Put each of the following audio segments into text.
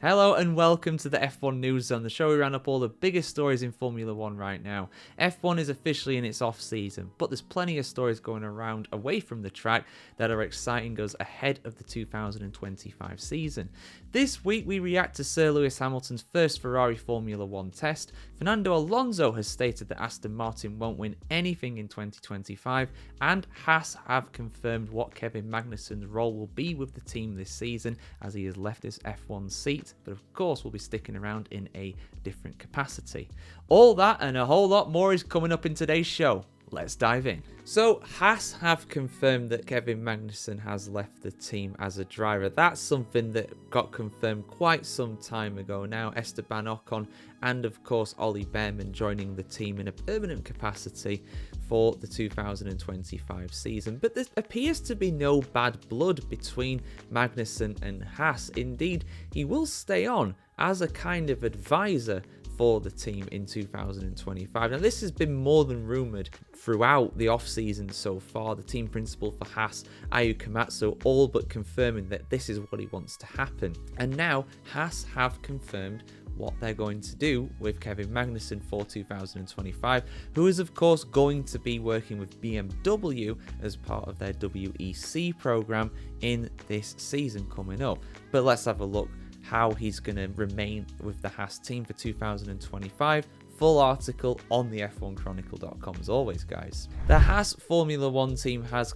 Hello and welcome to the F1 News Zone, the show we round up all the biggest stories in Formula 1 right now. F1 is officially in its off-season, but there's plenty of stories going around away from the track that are exciting us ahead of the 2025 season. This week we react to Sir Lewis Hamilton's first Ferrari Formula 1 test. Fernando Alonso has stated that Aston Martin won't win anything in 2025, and Haas have confirmed what Kevin Magnussen's role will be with the team this season as he has left his F1 seat, but of course will be sticking around in a different capacity. All that and a whole lot more is coming up in today's show. Let's dive in. So, Haas have confirmed that Kevin Magnussen has left the team as a driver. That's something that got confirmed quite some time ago now. Esteban Ocon and, of course, Ollie Behrman joining the team in a permanent capacity for the 2025 season. But there appears to be no bad blood between Magnussen and Haas. Indeed, he will stay on as a kind of advisor for the team in 2025. Now, this has been more than rumoured throughout the off-season so far. The team principal for Haas, Ayuki Komatsu, all but confirming that this is what he wants to happen. And now, Haas have confirmed what they're going to do with Kevin Magnussen for 2025, who is of course going to be working with BMW as part of their WEC program in this season coming up. But let's have a look how he's going to remain with the Haas team for 2025. Full article on the F1Chronicle.com as always, guys. The Haas Formula 1 team has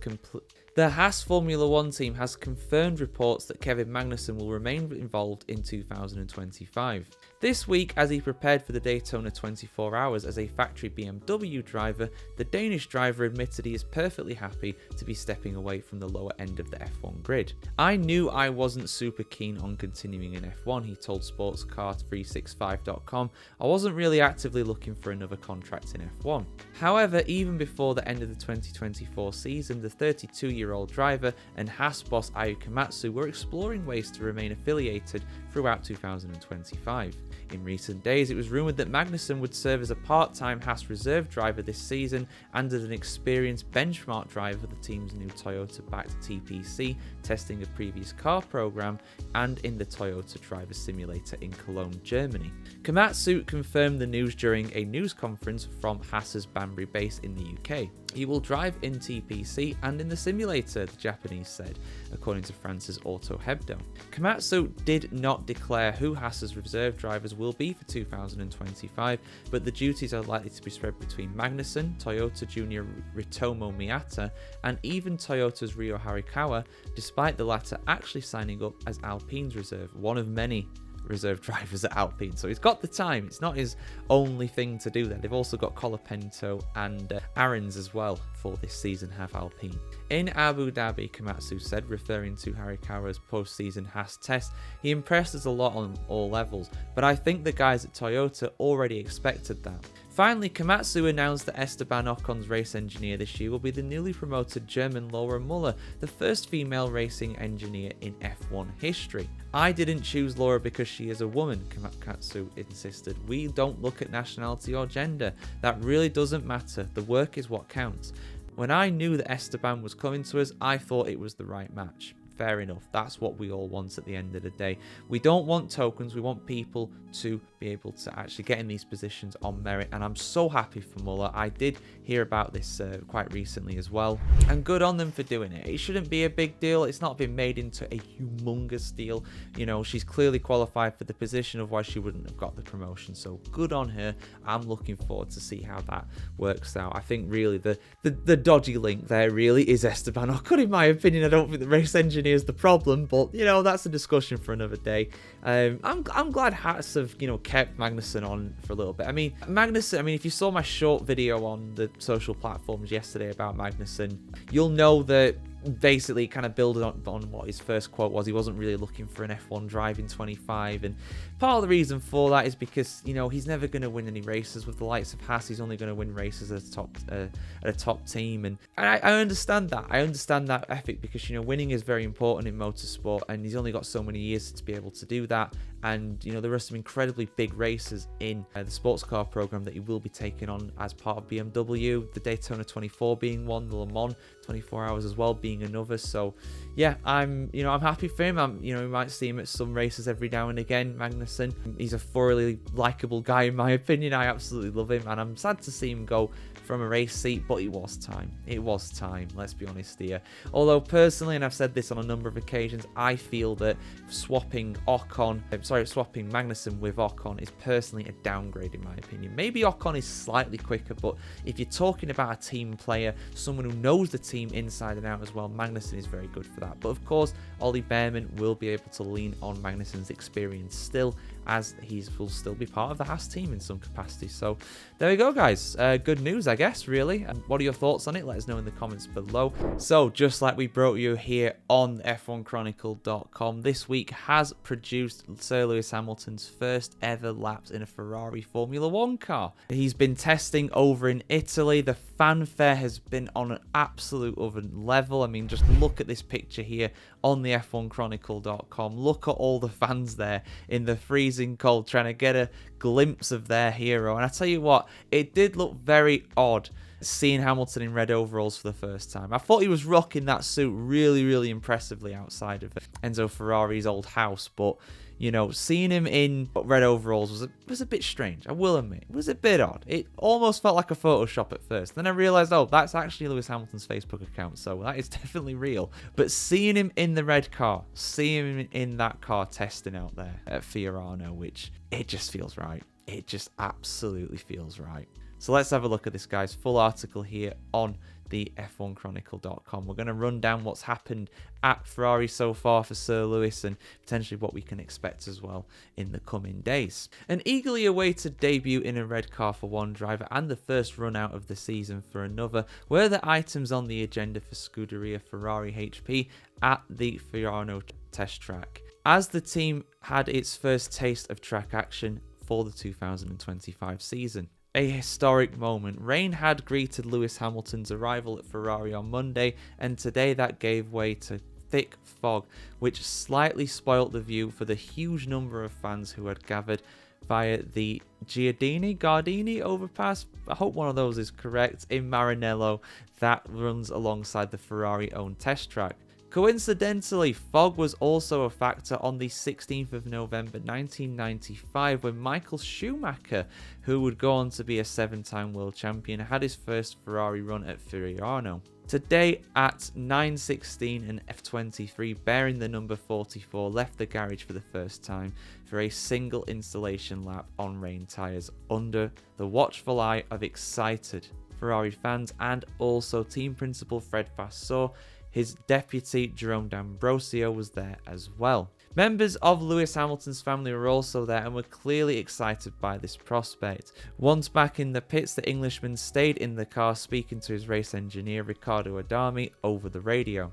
confirmed reports that Kevin Magnussen will remain involved in 2025. This week, as he prepared for the Daytona 24 Hours as a factory BMW driver, the Danish driver admitted he is perfectly happy to be stepping away from the lower end of the F1 grid. "I knew I wasn't super keen on continuing in F1, he told Sportscar365.com. "I wasn't really actively looking for another contract in F1. However, even before the end of the 2024 season, the 32-year-old driver and Haas boss Ayuki Komatsu were exploring ways to remain affiliated throughout 2025. In recent days, it was rumoured that Magnussen would serve as a part-time Haas reserve driver this season and as an experienced benchmark driver for the team's new Toyota-backed TPC, testing a previous car program, and in the Toyota Driver Simulator in Cologne, Germany. Komatsu confirmed the news during a news conference from Haas's Banbury base in the UK. He will drive in TPC and in the simulator, the Japanese said, according to France's Auto Hebdo. Komatsu did not declare who Haas's reserve drivers will be for 2025, but the duties are likely to be spread between Magnussen, Toyota Junior Ritomo Miyata, and even Toyota's Ryo Harikawa, despite the latter actually signing up as Alpine's reserve, one of many reserve drivers at Alpine. So he's got the time. It's not his only thing to do there. They've also got Colapinto and Ahrens as well for this season have Alpine. In Abu Dhabi, Komatsu said, referring to Harikawa's post-season Haas test, "He impressed us a lot on all levels, but I think the guys at Toyota already expected that." Finally, Komatsu announced that Esteban Ocon's race engineer this year will be the newly promoted German Laura Muller, the first female racing engineer in F1 history. "I didn't choose Laura because she is a woman," Komatsu insisted. "We don't look at nationality or gender. That really doesn't matter. The work is what counts. When I knew that Esteban was coming to us, I thought it was the right match." Fair enough. That's what we all want at the end of the day. We don't want tokens. We want people to be able to actually get in these positions on merit. And I'm so happy for Muller. I did hear about this quite recently as well. And good on them for doing it. It shouldn't be a big deal. It's not been made into a humongous deal. You know, she's clearly qualified for the position, otherwise she wouldn't have got the promotion. So good on her. I'm looking forward to see how that works out. I think really the dodgy link there really is Esteban Ocon, in my opinion. I don't think the race engineer is the problem, but you know, that's a discussion for another day. I'm glad Haas have, you know, kept Magnussen on for a little bit. I mean, Magnussen, if you saw my short video on the social platforms yesterday about Magnussen, you'll know that basically kind of building on what his first quote was. He wasn't really looking for an F1 drive in 25, and part of the reason for that is because, you know, he's never going to win any races with the likes of Haas. He's only going to win races at a top team, and I understand that. I understand that ethic because, you know, winning is very important in motorsport, and he's only got so many years to be able to do that. And, you know, there are some incredibly big races in the sports car program that he will be taking on as part of BMW, the Daytona 24 being one, the Le Mans 24 hours as well being another. So yeah, I'm happy for him. We might see him at some races every now and again. Magnussen, he's a thoroughly likable guy in my opinion. I absolutely love him, and I'm sad to see him go from a race seat, but it was time. It was time, let's be honest here. Although personally, and I've said this on a number of occasions, I feel that swapping Magnussen with Ocon is personally a downgrade in my opinion. Maybe Ocon is slightly quicker, but if you're talking about a team player, someone who knows the team inside and out as well, Magnussen is very good for that. But of course, Ollie Behrman will be able to lean on Magnussen's experience still, as he will still be part of the Haas team in some capacity. So there we go, guys. Good news, I guess, really. What are your thoughts on it? Let us know in the comments below. So just like we brought you here on F1Chronicle.com, this week has produced Sir Lewis Hamilton's first ever laps in a Ferrari Formula 1 car. He's been testing over in Italy. The fanfare has been on an absolute other level. I mean, just look at this picture here on the F1Chronicle.com. Look at all the fans there in the freezing cold trying to get a glimpse of their hero. And I tell you what, it did look very odd seeing Hamilton in red overalls for the first time. I thought he was rocking that suit really, really impressively outside of Enzo Ferrari's old house, but you know, seeing him in red overalls was a bit strange, I will admit. It was a bit odd. It almost felt like a Photoshop at first. Then I realised, oh, that's actually Lewis Hamilton's Facebook account, so that is definitely real. But seeing him in the red car, seeing him in that car testing out there at Fiorano, which it just feels right. It just absolutely feels right. So let's have a look at this guy's full article here on the F1Chronicle.com. We're going to run down what's happened at Ferrari so far for Sir Lewis and potentially what we can expect as well in the coming days. An eagerly awaited debut in a red car for one driver and the first run out of the season for another were the items on the agenda for Scuderia Ferrari HP at the Fiorano test track, as the team had its first taste of track action for the 2025 season. A historic moment. Rain had greeted Lewis Hamilton's arrival at Ferrari on Monday, and today that gave way to thick fog, which slightly spoilt the view for the huge number of fans who had gathered via the Gardini overpass. I hope one of those is correct, in Maranello, that runs alongside the Ferrari-owned test track. Coincidentally, fog was also a factor on the 16th of November 1995 when Michael Schumacher, who would go on to be a 7-time world champion, had his first Ferrari run at Fiorano. Today at 9:16, an F23 bearing the number 44 left the garage for the first time for a single installation lap on rain tyres under the watchful eye of excited Ferrari fans and also team principal Fred Vasseur. His deputy, Jerome D'Ambrosio, was there as well. Members of Lewis Hamilton's family were also there and were clearly excited by this prospect. Once back in the pits, the Englishman stayed in the car speaking to his race engineer Riccardo Adami over the radio.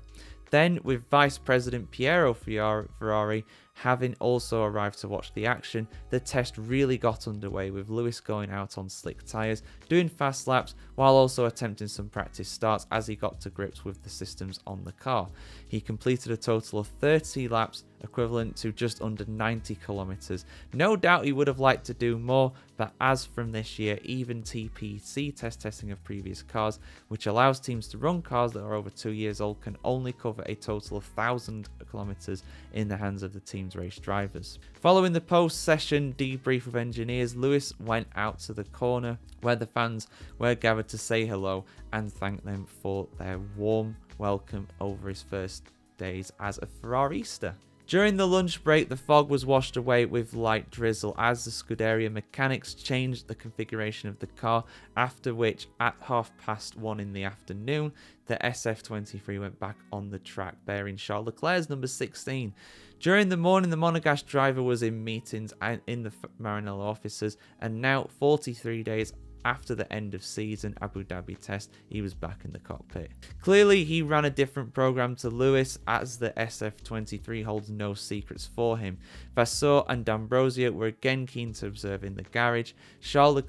Then, with Vice President Piero Ferrari having also arrived to watch the action, the test really got underway with Lewis going out on slick tyres, doing fast laps, while also attempting some practice starts as he got to grips with the systems on the car. He completed a total of 30 laps, equivalent to just under 90 kilometers. No doubt he would have liked to do more, but as from this year, even TPC testing of previous cars, which allows teams to run cars that are over 2 years old, can only cover a total of 1,000 kilometers in the hands of the team's race drivers. Following the post-session debrief with engineers, Lewis went out to the corner where the fans were gathered to say hello and thank them for their warm welcome over his first days as a Ferrarista. During the lunch break, the fog was washed away with light drizzle as the Scuderia mechanics changed the configuration of the car, after which, at 1:30 in the afternoon, the SF23 went back on the track, bearing Charles Leclerc's number 16. During the morning, the Monegasque driver was in meetings in the Maranello offices, and now, 43 days after the end of season Abu Dhabi test, he was back in the cockpit. Clearly, he ran a different program to Lewis, as the SF23 holds no secrets for him. Vasseur and D'Ambrosio were again keen to observe in the garage. Charles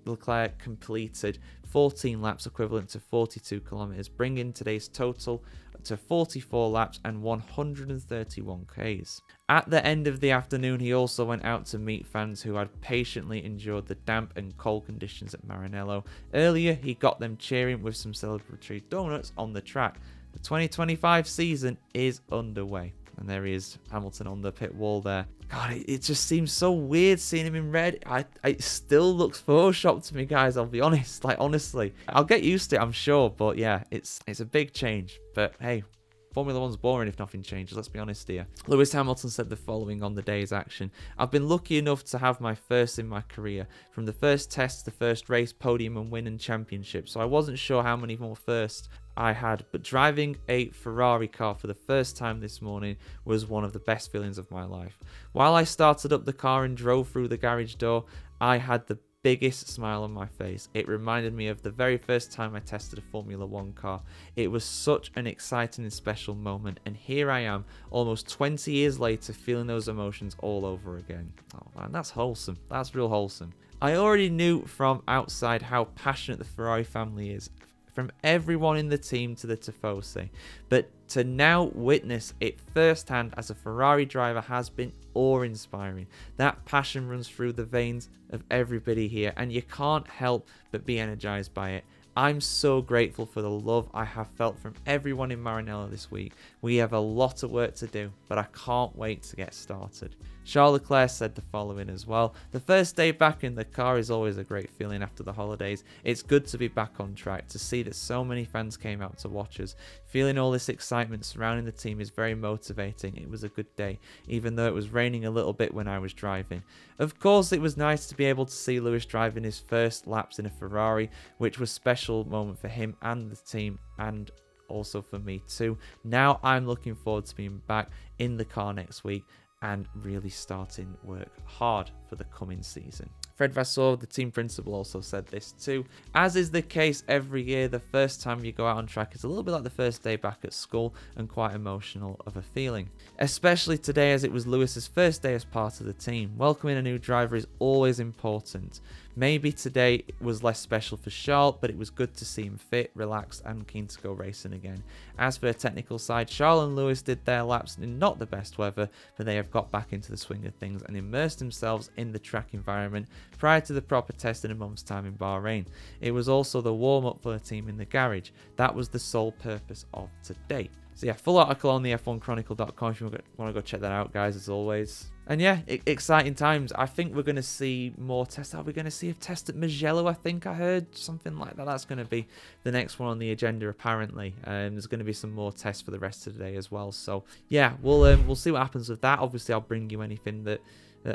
Leclerc completed 14 laps equivalent to 42 kilometers, bringing today's total to 44 laps and 131 Ks. At the end of the afternoon, he also went out to meet fans who had patiently endured the damp and cold conditions at Maranello. Earlier, he got them cheering with some celebratory donuts on the track. The 2025 season is underway. And there he is, Hamilton on the pit wall there. God, it just seems so weird seeing him in red. It still looks photoshopped to me, guys, I'll be honest. Like, honestly. I'll get used to it, I'm sure. But yeah, it's a big change. But hey, Formula 1's boring if nothing changes, let's be honest here. Lewis Hamilton said the following on the day's action. I've been lucky enough to have my first in my career. From the first test to the first race, podium and win and championship. So I wasn't sure how many more firsts I had, but driving a Ferrari car for the first time this morning was one of the best feelings of my life. While I started up the car and drove through the garage door, I had the biggest smile on my face. It reminded me of the very first time I tested a Formula 1 car. It was such an exciting and special moment, and here I am, almost 20 years later, feeling those emotions all over again. Oh man, that's wholesome. That's real wholesome. I already knew from outside how passionate the Ferrari family is, from everyone in the team to the Tifosi, but to now witness it firsthand as a Ferrari driver has been awe-inspiring. That passion runs through the veins of everybody here, and you can't help but be energized by it. I'm so grateful for the love I have felt from everyone in Maranello this week. We have a lot of work to do, but I can't wait to get started. Charles Leclerc said the following as well. The first day back in the car is always a great feeling after the holidays. It's good to be back on track, to see that so many fans came out to watch us. Feeling all this excitement surrounding the team is very motivating. It was a good day, even though it was raining a little bit when I was driving. Of course, it was nice to be able to see Lewis driving his first laps in a Ferrari, which was a special moment for him and the team, and also for me too. Now I'm looking forward to being back in the car next week and really starting work hard for the coming season. Fred Vasseur, the team principal, also said this too. As is the case every year, the first time you go out on track is a little bit like the first day back at school and quite emotional of a feeling. Especially today, as it was Lewis's first day as part of the team. Welcoming a new driver is always important. Maybe today was less special for Charles, but it was good to see him fit, relaxed and keen to go racing again. As for the technical side, Charles and Lewis did their laps in not the best weather, but they have got back into the swing of things and immersed themselves in the track environment prior to the proper test in a month's time in Bahrain. It was also the warm-up for the team in the garage. That was the sole purpose of today. So yeah, full article on the F1Chronicle.com if you want to go check that out, guys, as always. And yeah, exciting times. I think we're going to see more tests. Are we going to see a test at Mugello? I think I heard something like that. That's going to be the next one on the agenda, apparently. There's going to be some more tests for the rest of the day as well. So yeah, we'll see what happens with that. Obviously, I'll bring you anything that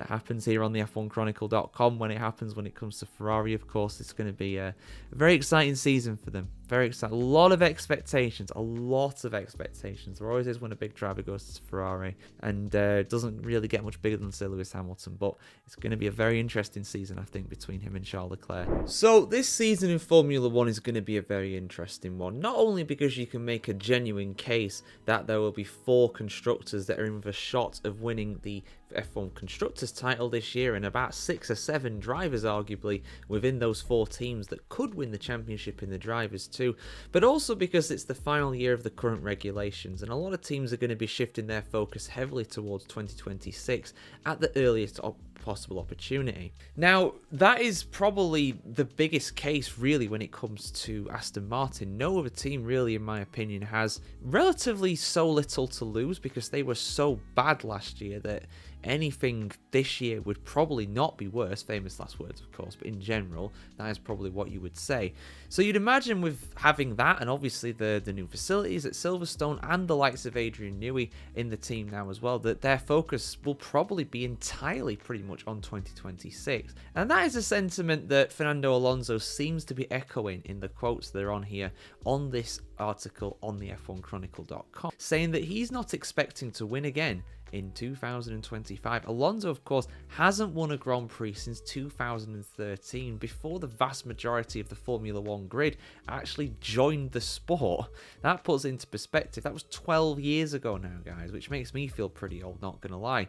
happens here on the F1Chronicle.com when it happens. When it comes to Ferrari, of course, it's going to be a very exciting season for them. Very exciting. A lot of expectations. There always is when a big driver goes to Ferrari, and it doesn't really get much bigger than, say, Lewis Hamilton. But it's going to be a very interesting season, I think, between him and Charles Leclerc. So this season in Formula 1 is going to be a very interesting one. Not only because you can make a genuine case that there will be 4 constructors that are in with a shot of winning the F1 Constructors title this year, and about 6 or 7 drivers arguably within those 4 teams that could win the championship in the drivers too, but also because it's the final year of the current regulations, and a lot of teams are going to be shifting their focus heavily towards 2026 at the earliest possible opportunity. Now, that is probably the biggest case really when it comes to Aston Martin. No other team really, in my opinion, has relatively so little to lose because they were so bad last year that anything this year would probably not be worse. Famous last words, of course, but in general, that is probably what you would say. So you'd imagine with having that, and obviously the new facilities at Silverstone and the likes of Adrian Newey in the team now as well, that their focus will probably be entirely pretty much on 2026. And that is a sentiment that Fernando Alonso seems to be echoing in the quotes that are on here on this article on the F1Chronicle.com, saying that he's not expecting to win again in 2025. Alonso, of course, hasn't won a Grand Prix since 2013, before the vast majority of the Formula 1 grid actually joined the sport. That puts into perspective, that was 12 years ago now, guys, which makes me feel pretty old, not gonna lie.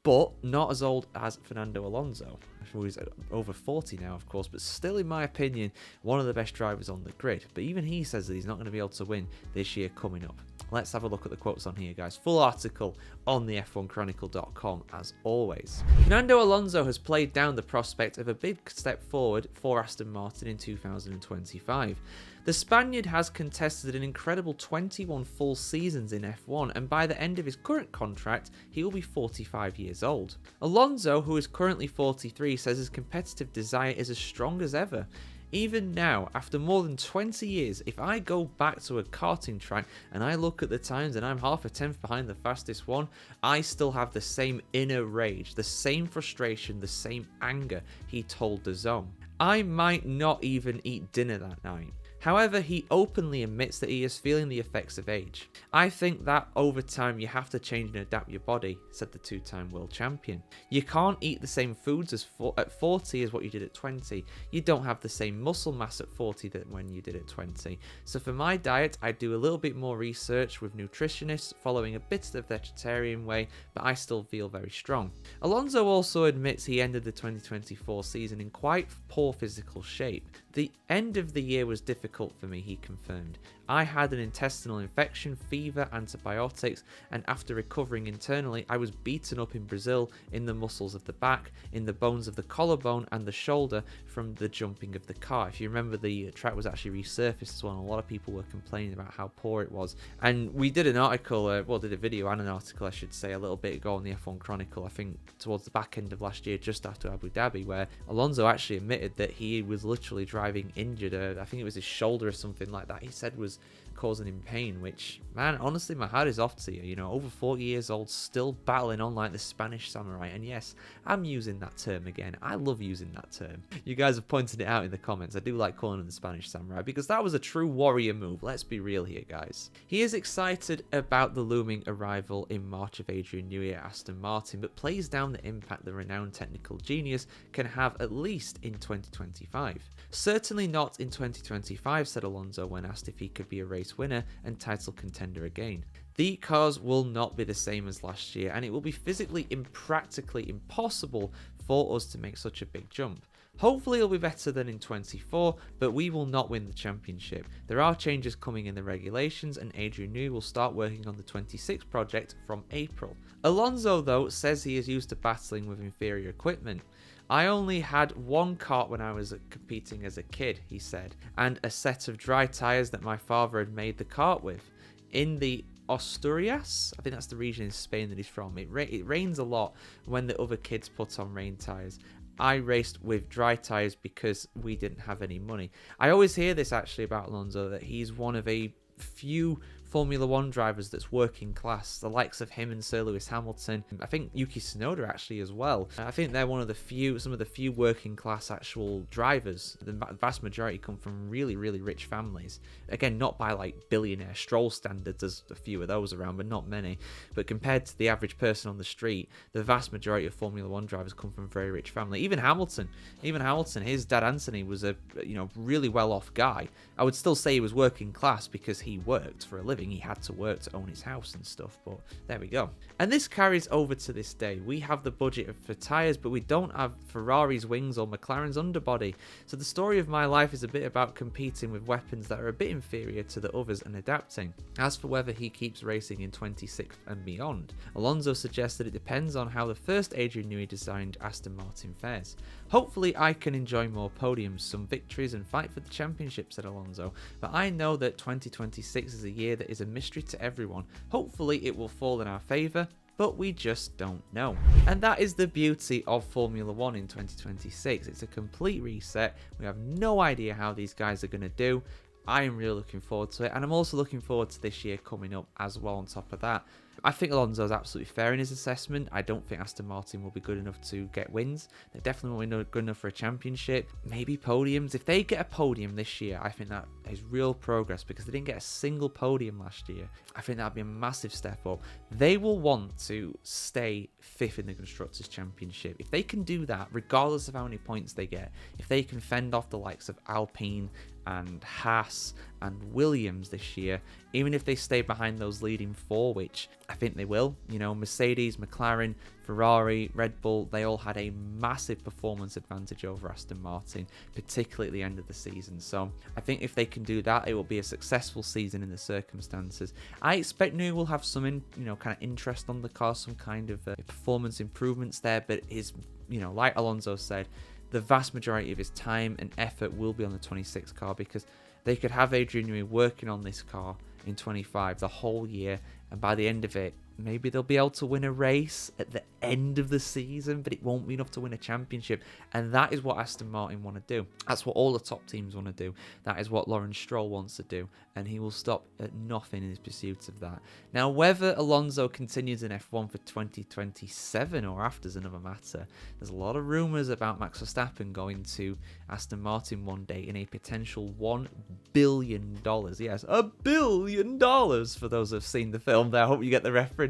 but not as old as Fernando Alonso. He's over 40 now, of course, but still, in my opinion, one of the best drivers on the grid. But even he says that he's not going to be able to win this year coming up. Let's have a look at the quotes on here, guys. Full article on the F1Chronicle.com, as always. Fernando Alonso has played down the prospect of a big step forward for Aston Martin in 2025. The Spaniard has contested an incredible 21 full seasons in F1, and by the end of his current contract, he will be 45 years old. Alonso, who is currently 43, says his competitive desire is as strong as ever. Even now, after more than 20 years, if I go back to a karting track and I look at the times and I'm half a tenth behind the fastest one, I still have the same inner rage, the same frustration, the same anger, he told DAZN. I might not even eat dinner that night. However, he openly admits that he is feeling the effects of age. I think that over time you have to change and adapt your body, said the two-time world champion. You can't eat the same foods at 40 as what you did at 20. You don't have the same muscle mass at 40 than when you did at 20. So for my diet, I do a little bit more research with nutritionists, following a bit of the vegetarian way, but I still feel very strong. Alonso also admits he ended the 2024 season in quite poor physical shape. The end of the year was difficult for me, he confirmed. I had an intestinal infection, fever, antibiotics, and after recovering internally, I was beaten up in Brazil in the muscles of the back, in the bones of the collarbone and the shoulder from the jumping of the car. If you remember, the track was actually resurfaced as well, and a lot of people were complaining about how poor it was. And we did an article, did a video and an article, I should say, a little bit ago on the F1 Chronicle, I think towards the back end of last year, just after Abu Dhabi, where Alonso actually admitted that he was literally driving injured. I think it was his shoulder or something like that he said was causing him pain, which, man, honestly, my hat is off to you. You know, over 40 years old, still battling on like the Spanish samurai. And yes, I'm using that term again. I love using that term. You guys have pointed it out in the comments. I do like calling him the Spanish samurai because that was a true warrior move. Let's be real here, guys. He is excited about the looming arrival in March of Adrian Newey at Aston Martin, but plays down the impact the renowned technical genius can have at least in 2025. Certainly not in 2025, said Alonso when asked if he could be a race winner and title contender again. The cars will not be the same as last year, and it will be physically and practically impossible for us to make such a big jump. Hopefully it'll be better than in 24, but we will not win the championship. There are changes coming in the regulations, and Adrian Newey will start working on the 26 project from April. Alonso, though, says he is used to battling with inferior equipment. I only had one kart when I was competing as a kid, he said, and a set of dry tyres that my father had made the kart with. In the Asturias, I think that's the region in Spain that he's from, it rains a lot when the other kids put on rain tyres. I raced with dry tyres because we didn't have any money. I always hear this actually about Alonso, that he's one of a few Formula 1 drivers that's working class, the likes of him and Sir Lewis Hamilton. I think Yuki Tsunoda actually as well. I think they're some of the few working class actual drivers. The vast majority come from really, really rich families. Again, not by like billionaire Stroll standards, there's a few of those around, but not many. But compared to the average person on the street, the vast majority of Formula 1 drivers come from a very rich family. Even Hamilton, his dad Anthony was a really well-off guy. I would still say he was working class because he worked for a living. He had to work to own his house and stuff, but there we go. And this carries over to this day. We have the budget for tyres, but we don't have Ferrari's wings or McLaren's underbody. So the story of my life is a bit about competing with weapons that are a bit inferior to the others and adapting. As for whether he keeps racing in 26 and beyond, Alonso suggests that it depends on how the first Adrian Newey designed Aston Martin fares. Hopefully I can enjoy more podiums, some victories and fight for the championship, said Alonso, but I know that 2026 is a year that is a mystery to everyone. Hopefully it will fall in our favour, but we just don't know. And that is the beauty of Formula 1 in 2026. It's a complete reset. We have no idea how these guys are going to do. I am really looking forward to it, and I'm also looking forward to this year coming up as well on top of that. I think Alonso is absolutely fair in his assessment. I don't think Aston Martin will be good enough to get wins. They definitely won't be good enough for a championship. Maybe podiums. If they get a podium this year, I think that is real progress because they didn't get a single podium last year. I think that would be a massive step up. They will want to stay fifth in the Constructors' Championship. If they can do that, regardless of how many points they get, if they can fend off the likes of Alpine, and Haas and Williams this year, even if they stay behind those leading four, which I think they will. You know, Mercedes, McLaren, Ferrari, Red Bull, they all had a massive performance advantage over Aston Martin, particularly at the end of the season. So I think if they can do that, it will be a successful season in the circumstances. I expect New will have some, kind of interest on the car, some kind of performance improvements there, but his, like Alonso said, the vast majority of his time and effort will be on the 26 car, because they could have Adrian Newey working on this car in 25 the whole year, and by the end of it, maybe they'll be able to win a race at the end of the season, but it won't be enough to win a championship. And that is what Aston Martin want to do. That's what all the top teams want to do. That is what Lawrence Stroll wants to do. And he will stop at nothing in his pursuit of that. Now, whether Alonso continues in F1 for 2027 or after is another matter. There's a lot of rumours about Max Verstappen going to Aston Martin one day in a potential $1 billion. Yes, $1 billion for those who have seen the film there. I hope you get the reference.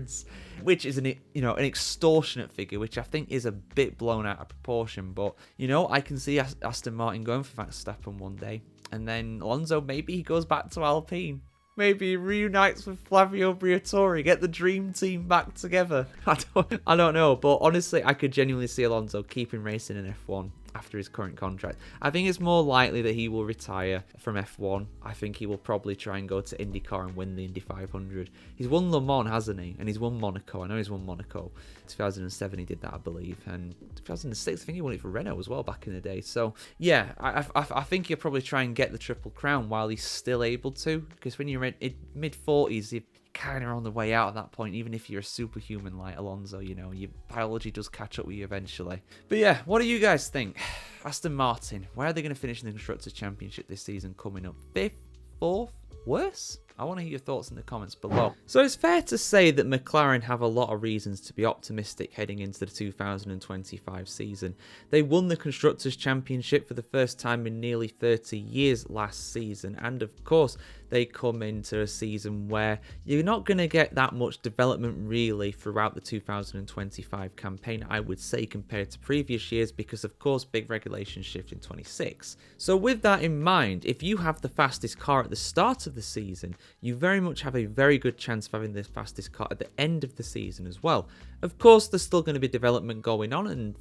Which is an extortionate figure, which I think is a bit blown out of proportion. But I can see Aston Martin going for Max Verstappen one day, and then Alonso, maybe he goes back to Alpine. Maybe he reunites with Flavio Briatore, get the dream team back together. I don't know, but honestly, I could genuinely see Alonso keeping racing in F1 after his current contract. I think it's more likely that he will retire from F1. I think he will probably try and go to IndyCar and win the Indy 500. He's won Le Mans, hasn't he? And he's won Monaco. I know he's won Monaco. 2007 he did that, I believe. And 2006, I think he won it for Renault as well back in the day. So, yeah, I think he'll probably try and get the Triple Crown while he's still able to. Because when you're in mid-40s, you're kind of on the way out at that point, even if you're a superhuman like Alonso, your biology does catch up with you eventually. But yeah, what do you guys think? Aston Martin, where are they going to finish in the Constructors' Championship this season coming up? 5th? 4th? Worse? I want to hear your thoughts in the comments below. So it's fair to say that McLaren have a lot of reasons to be optimistic heading into the 2025 season. They won the Constructors' Championship for the first time in nearly 30 years last season, and of course they come into a season where you're not going to get that much development really throughout the 2025 campaign, I would say, compared to previous years, because of course big regulations shift in 26. So with that in mind, if you have the fastest car at the start of the season, you very much have a very good chance of having the fastest car at the end of the season as well. Of course, there's still going to be development going on, and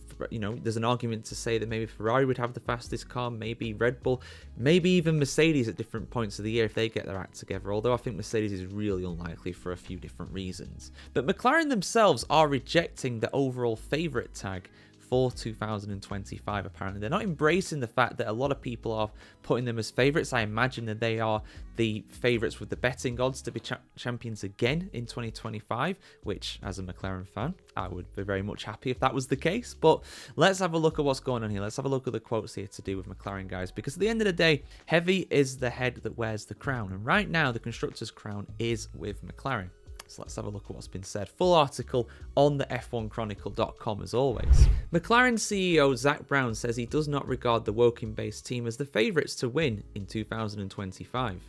there's an argument to say that maybe Ferrari would have the fastest car, maybe Red Bull, maybe even Mercedes at different points of the year if they get their act together, although I think Mercedes is really unlikely for a few different reasons. But McLaren themselves are rejecting the overall favourite tag for 2025, apparently. They're not embracing the fact that a lot of people are putting them as favourites. I imagine that they are the favourites with the betting odds to be champions again in 2025, which, as a McLaren fan, I would be very much happy if that was the case. But let's have a look at what's going on here. Let's have a look at the quotes here to do with McLaren, guys, because at the end of the day, heavy is the head that wears the crown. And right now, the Constructors' crown is with McLaren. So let's have a look at what's been said. Full article on the F1Chronicle.com as always. McLaren CEO Zak Brown says he does not regard the Woking-based team as the favourites to win in 2025.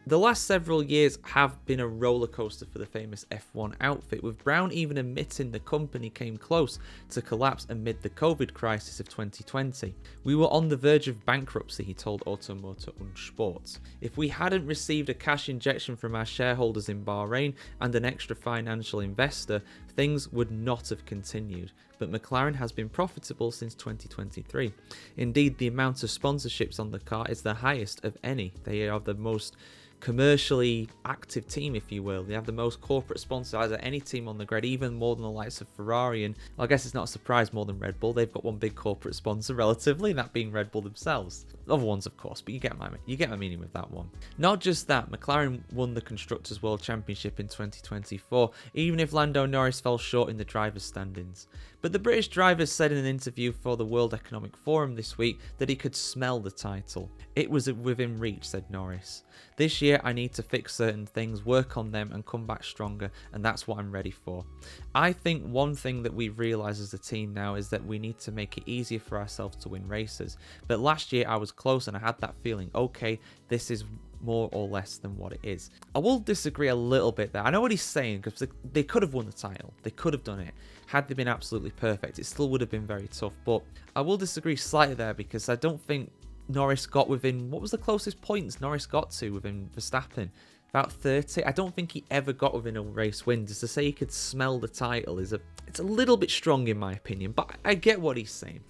The last several years have been a roller coaster for the famous F1 outfit, with Brown even admitting the company came close to collapse amid the COVID crisis of 2020. We were on the verge of bankruptcy, he told Automotor und Sport. If we hadn't received a cash injection from our shareholders in Bahrain and an extra financial investor, things would not have continued. But McLaren has been profitable since 2023. Indeed, the amount of sponsorships on the car is the highest of any. They are the most commercially active team, if you will. They have the most corporate sponsors out of any team on the grid, even more than the likes of Ferrari, and I guess it's not a surprise, more than Red Bull. They've got one big corporate sponsor relatively, that being Red Bull themselves. Other ones, of course, but you get my meaning with that one. Not just that, McLaren won the Constructors' World Championship in 2024, even if Lando Norris fell short in the drivers' standings. But the British driver said in an interview for the World Economic Forum this week that he could smell the title. It was within reach, said Norris. This year I need to fix certain things, work on them and come back stronger, and that's what I'm ready for. I think one thing that we've realised as a team now is that we need to make it easier for ourselves to win races. But last year I was close and I had that feeling, okay, this is more or less than what it is. I will disagree a little bit there. I know what he's saying, because they could have won the title. They could have done it. Had they been absolutely perfect, it still would have been very tough. But I will disagree slightly there, because I don't think Norris got within, what was the closest points Norris got to within Verstappen? About 30. I don't think he ever got within a race win. Just to say he could smell the title it's a little bit strong in my opinion, but I get what he's saying.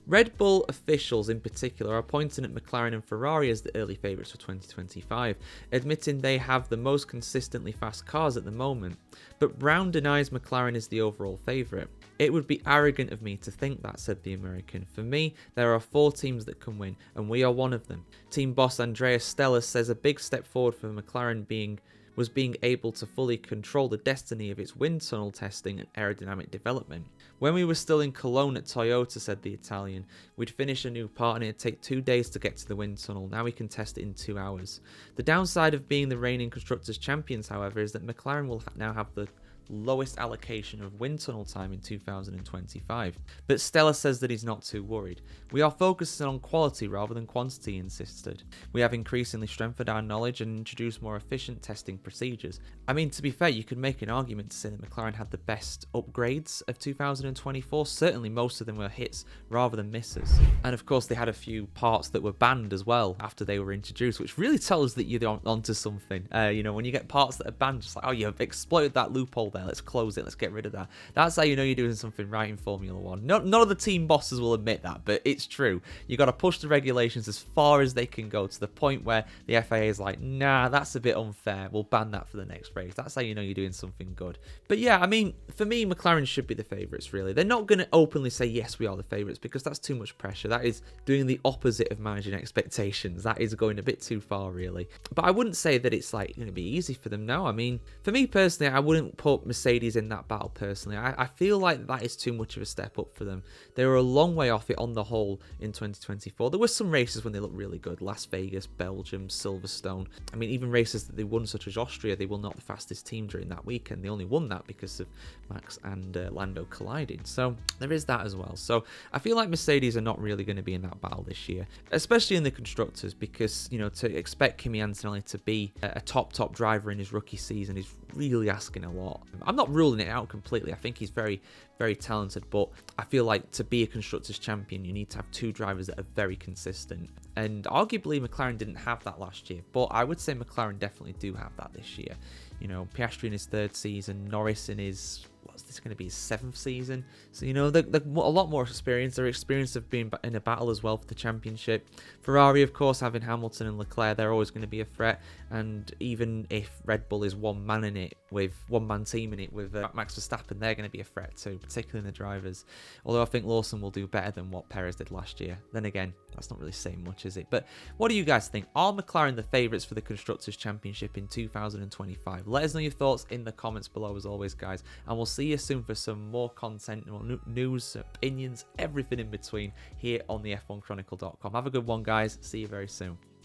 Red Bull officials in particular are pointing at McLaren and Ferrari as the early favourites for 2025, admitting they have the most consistently fast cars at the moment, but Brown denies McLaren is the overall favourite. It would be arrogant of me to think that, said the American. For me, there are 4 teams that can win, and we are one of them. Team boss Andreas Stella says a big step forward for McLaren was being able to fully control the destiny of its wind tunnel testing and aerodynamic development. When we were still in Cologne at Toyota, said the Italian, we'd finish a new part and it'd take 2 days to get to the wind tunnel. Now we can test it in 2 hours. The downside of being the reigning Constructors' Champions, however, is that McLaren will now have the lowest allocation of wind tunnel time in 2025. But Stella says that he's not too worried. We are focusing on quality rather than quantity, he insisted. We have increasingly strengthened our knowledge and introduced more efficient testing procedures. I mean, to be fair, you could make an argument to say that McLaren had the best upgrades of 2024. Certainly most of them were hits rather than misses. And of course they had a few parts that were banned as well after they were introduced, which really tells us that you're onto something. When you get parts that are banned, just like, oh, you've exploited that loophole there, let's close it, let's get rid of that. That's how you know you're doing something right in Formula 1. None of the team bosses will admit that, but it's true. You got to push the regulations as far as they can go, to the point where the FIA is like, nah, that's a bit unfair, we'll ban that for the next race. That's how you know you're doing something good. But yeah, I mean, for me, McLaren should be the favourites, really. They're not going to openly say, yes, we are the favourites, because that's too much pressure. That is doing the opposite of managing expectations. That is going a bit too far, really. But I wouldn't say that it's like going to be easy for them. No, I mean, for me personally, I wouldn't put Mercedes in that battle personally. I feel like that is too much of a step up for them. They were a long way off it on the whole in 2024. There were some races when they looked really good. Las Vegas, Belgium, Silverstone. I mean, even races that they won, such as Austria, they were not the fastest team during that weekend. They only won that because of Max and Lando colliding. So there is that as well. So I feel like Mercedes are not really going to be in that battle this year, especially in the constructors, because, to expect Kimi Antonelli to be a top driver in his rookie season is really asking a lot. I'm not ruling it out completely. I think he's very, very talented, but I feel like to be a Constructors' Champion, you need to have 2 drivers that are very consistent. And arguably McLaren didn't have that last year, but I would say McLaren definitely do have that this year. Piastri in his 3rd season, Norris in his, what's this going to be, his 7th season? So, they're a lot more experienced. They're experienced of being in a battle as well for the championship. Ferrari, of course, having Hamilton and Leclerc, they're always going to be a threat. And even if Red Bull is one-man team in it with Max Verstappen, they're going to be a threat too, particularly in the drivers. Although I think Lawson will do better than what Perez did last year. Then again, that's not really saying much, is it? But what do you guys think? Are McLaren the favourites for the Constructors' Championship in 2025? Let us know your thoughts in the comments below as always, guys. And we'll see you soon for some more content, news, opinions, everything in between here on the F1Chronicle.com. Have a good one, guys. See you very soon.